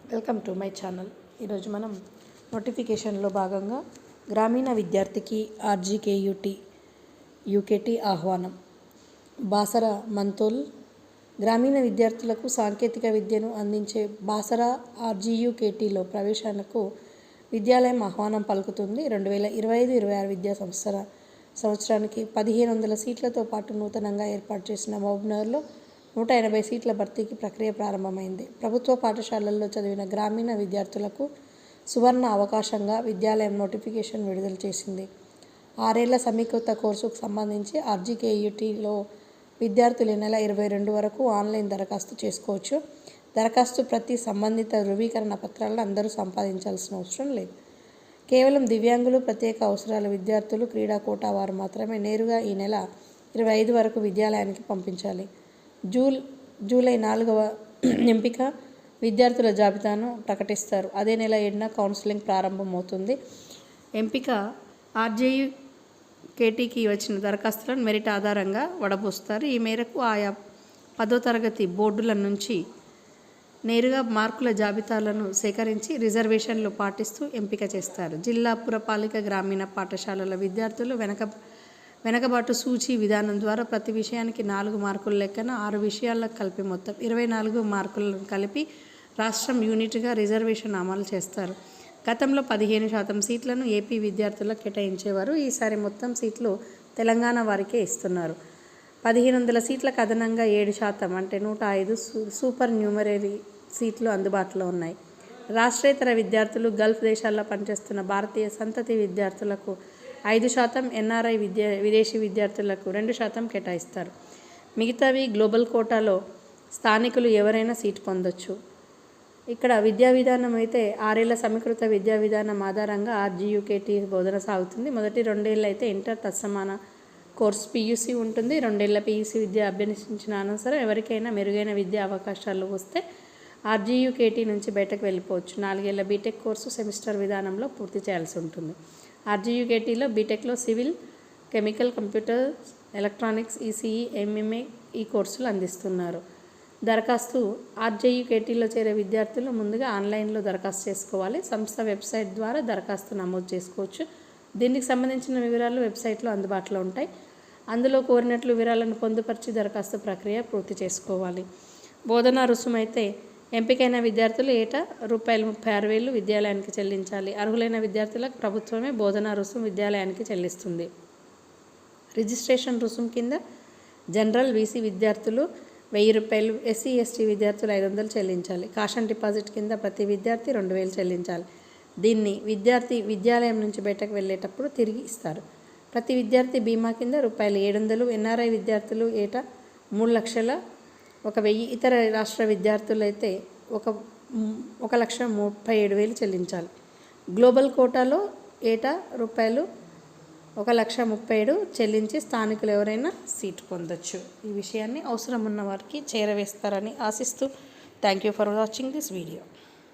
Welcome to my channel. ఈరోజు మనం నోటిఫికేషన్లో భాగంగా గ్రామీణ విద్యార్థికి ఆర్జీకేయూటీ యూకేటీ ఆహ్వానం. బాసర మంతోల్ గ్రామీణ విద్యార్థులకు సాంకేతిక విద్యను అందించే బాసర ఆర్జీయూకేటీలో ప్రవేశానికి విద్యాలయం ఆహ్వానం పలుకుతుంది. 2025-26 విద్యా సంవత్సరానికి 1500 సీట్లతో పాటు నూతనంగా ఏర్పాటు చేసిన మహబూబ్నగర్లో 180 సీట్ల భర్తీకి ప్రక్రియ ప్రారంభమైంది. ప్రభుత్వ పాఠశాలల్లో చదివిన గ్రామీణ విద్యార్థులకు సువర్ణ అవకాశంగా విద్యాలయం నోటిఫికేషన్ విడుదల చేసింది. 6 ఏళ్ల సమీకృత కోర్సుకు సంబంధించి ఆర్జీకేయూటీలో విద్యార్థులు ఈ నెల 22 వరకు ఆన్లైన్ దరఖాస్తు చేసుకోవచ్చు. దరఖాస్తు ప్రతి సంబంధిత ధృవీకరణ పత్రాలను అందరూ సంపాదించాల్సిన అవసరం లేదు. కేవలం దివ్యాంగులు, ప్రత్యేక అవసరాల విద్యార్థులు, క్రీడా కోటా వారు మాత్రమే నేరుగా ఈ నెల 25 వరకు విద్యాలయానికి పంపించాలి. జూలై 4వ ఎంపిక విద్యార్థుల జాబితాను ప్రకటిస్తారు. అదే నెల 7న కౌన్సిలింగ్ ప్రారంభమవుతుంది. ఎంపిక ఆర్జీయూకేటీకి వచ్చిన దరఖాస్తులను మెరిట్ ఆధారంగా వడపోస్తారు. ఈ మేరకు ఆయా 10వ తరగతి బోర్డుల నుంచి నేరుగా మార్కుల జాబితాలను సేకరించి రిజర్వేషన్లు పాటిస్తూ ఎంపిక చేస్తారు. జిల్లా పురపాలిక గ్రామీణ పాఠశాలల విద్యార్థులు వెనకబాటు సూచీ విధానం ద్వారా ప్రతి విషయానికి 4 మార్కుల లెక్కన 6 విషయాలకు కలిపి మొత్తం 24 మార్కులను కలిపి రాష్ట్రం యూనిట్గా రిజర్వేషన్ అమలు చేస్తారు. గతంలో 15% సీట్లను ఏపీ విద్యార్థులకు కేటాయించేవారు. ఈసారి మొత్తం సీట్లు తెలంగాణ వారికే ఇస్తున్నారు. 1500 సీట్లకు అదనంగా 7% అంటే 105 సూపర్ న్యూమరీ సీట్లు అందుబాటులో ఉన్నాయి. రాష్ట్రేతర విద్యార్థులు, గల్ఫ్ దేశాల్లో పనిచేస్తున్న భారతీయ సంతతి విద్యార్థులకు 5%, ఎన్ఆర్ఐ విదేశీ విద్యార్థులకు 2% కేటాయిస్తారు. మిగతావి గ్లోబల్ కోటాలో స్థానికులు ఎవరైనా సీటు పొందొచ్చు. ఇక్కడ విద్యా విధానం అయితే 6 ఏళ్ల సమీకృత విద్యా విధానం ఆధారంగా ఆర్జీయూకేటీ బోధన సాగుతుంది. మొదటి 2 ఏళ్ళు అయితే ఇంటర్ తత్సమాన కోర్సు పీయూసీ ఉంటుంది. 2 ఏళ్ల పీయూసీ విద్య అభ్యసించిన అనంతరం ఎవరికైనా మెరుగైన విద్యా అవకాశాలు వస్తే ఆర్జీయూకేటీ నుంచి బయటకు వెళ్ళిపోవచ్చు. 4 ఏళ్ల బీటెక్ కోర్సు సెమిస్టర్ విధానంలో పూర్తి చేయాల్సి ఉంటుంది. ఆర్జీయూకేటీలో బీటెక్లో civil, chemical, computer, electronics, ECE, MMA ఈ కోర్సులు అందిస్తున్నారు. దరఖాస్తు ఆర్జీయూకేటీలో చేరే విద్యార్థులు ముందుగా ఆన్లైన్లో దరఖాస్తు చేసుకోవాలి. సంస్థ వెబ్సైట్ ద్వారా దరఖాస్తు నమోదు చేసుకోవచ్చు. దీనికి సంబంధించిన వివరాలు వెబ్సైట్లో అందుబాటులో ఉంటాయి. అందులో కోరినట్లు వివరాలను పొందుపరిచి దరఖాస్తు ప్రక్రియ పూర్తి చేసుకోవాలి. బోధనా రుసుము అయితే ఎంపికైన విద్యార్థులు ఏటా ₹36,000 విద్యాలయానికి చెల్లించాలి. అర్హులైన విద్యార్థులకు ప్రభుత్వమే బోధనా రుసుము విద్యాలయానికి చెల్లిస్తుంది. రిజిస్ట్రేషన్ రుసుము కింద జనరల్, బీసీ విద్యార్థులు ₹1000, ఎస్సీ, ఎస్టీ విద్యార్థులు 500 చెల్లించాలి. కాషన్ డిపాజిట్ కింద ప్రతి విద్యార్థి 2000 చెల్లించాలి. దీన్ని విద్యార్థి విద్యాలయం నుంచి బయటకు వెళ్ళేటప్పుడు తిరిగి ఇస్తారు. ప్రతి విద్యార్థి బీమా కింద ₹700, ఎన్ఆర్ఐ విద్యార్థులు ఏటా 3,01,000, ఇతర రాష్ట్ర విద్యార్థులైతే 1,37,000 చెల్లించాలి. గ్లోబల్ కోటాలో ఏటా ₹1,37,000 చెల్లించి స్థానికులు ఎవరైనా సీటు పొందొచ్చు. ఈ విషయాన్ని అవసరం ఉన్న వారికి చేరవేస్తారని ఆశిస్తూ thank you for watching this video.